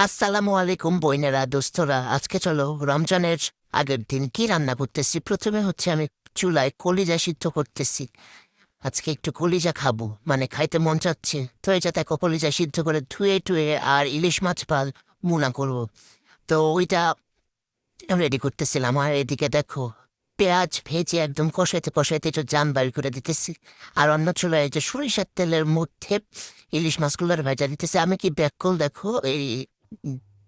আসসালামু আলাইকুম বইনেরা দোস্তরা, আজকে চলো রমজানের আগের দিন কি রান্না করতেছি। প্রথমে হচ্ছে আমি চুলায় কলিজা সিদ্ধ করতেছি। আজকে একটু কলিজা খাবো, মানে খাইতে মন চাচ্ছে। তো এটা দেখো, কলিজা সিদ্ধ করে ধুয়ে টুয়ে আর ইলিশ মাছ পাল মুনা করবো। তো ওইটা রেডি করতেছিলাম। আর এদিকে দেখো, পেঁয়াজ ভেজে একদম কষাইতে কষাইতে একটু জান বাইর করে দিতেছি। আর অন্য চুলায় এই যে সরিষার তেলের মধ্যে ইলিশ মাছগুলোর ভেজা দিতেছি। আমি কি ব্যাককল দেখো, এই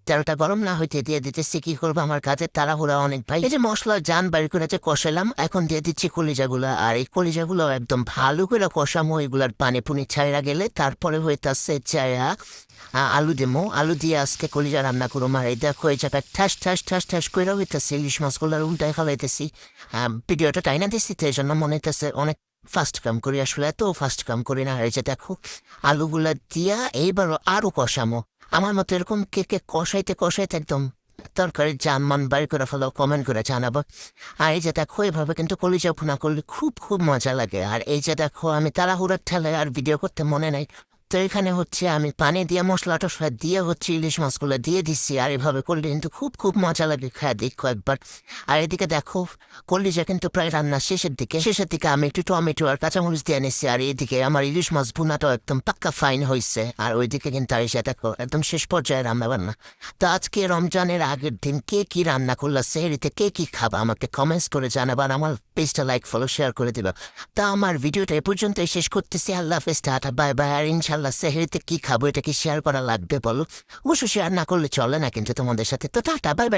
তেলটা গরম না হইতে দিয়ে দিতেছি। কি করবো, আমার কাজের তাড়াহুড়া অনেক ভাই। এই যে মশলা জান বাইর করে যে কষালাম, এখন দিয়ে দিচ্ছি কলিজাগুলা। আর এই কলিজাগুলো একদম ভালো করে কষামো, এগুলার পানি পুনি ছাইরা গেলে তারপরে হইতাছে চায়া আলু দেবো। আলু দিয়ে আজকে কলিজা রান্না করুম। আর এই দেখো, এই জায়গায় ঠাস ঠাস ঠাস ঠাস করে হইতেছে ইলিশ মাছগুলার উল্টায় ফেলাইতেছি। ভিডিওটা টাইনা দিচ্ছি, তো এই জন্য মনে হইতেছে অনেক ফাস্ট কাম করি, আসলে এত ফাস্ট কাম করি না। আর এই যে দেখো, আলুগুলা দিয়া এইবার আরো কষামো। আমার মতো এরকম কে কে কষাইতে কষাইতে একদম তরকারি জান মান বাড়ি করে ফেলো, কমেন্ট করে জানাবো। আর এই যে দেখো, এভাবে কিন্তু কলিজা ভুনা করলে খুব খুব মজা লাগে। আর এই যে দেখো, আমি তাড়াহুড়ার ঠেলায় আর ভিডিও করতে মনে নাই। তো এখানে হচ্ছে আমি পানি দিয়ে মশলা টসলা দিয়ে হচ্ছে ইলিশ মাছগুলো দিয়ে দিচ্ছি। আর এভাবে করলে কিন্তু খুব খুব মজা লাগে, খায় দেখো একবার। আর এদিকে দেখো, কলিজা কিন্তু প্রায় রান্নার শেষের দিকে আমি একটু টমেটো আর কাঁচামরিচ দিয়ে নিচ্ছি। আর এদিকে আমার ইলিশ মাছ ভুনাটাও একদম পাক্কা ফাইন হয়েছে। আর ওইদিকে কিন্তু আর এসে দেখো একদম শেষ পর্যায়ে রান্না বান্না। তো আজকে রমজানের আগের দিন কে কি রান্না করলো, সেহরিতে কে কি খাবা, আমাকে কমেন্টস করে জানাবার, আমার পেজটা লাইক ফলো শেয়ার করে দিবা। তা আমার ভিডিওটা এ পর্যন্তই শেষ করতেছি। আল্লাহ হাফেজ, টাটা বাই বাই। আর ইনশাল্লাহ সেহরিতে কি খাবো এটা কি শেয়ার করা লাগবে বলো? অবশ্য শেয়ার না করলে চলে না কিন্তু তোমাদের সাথে। তো টাটা বাই বাই।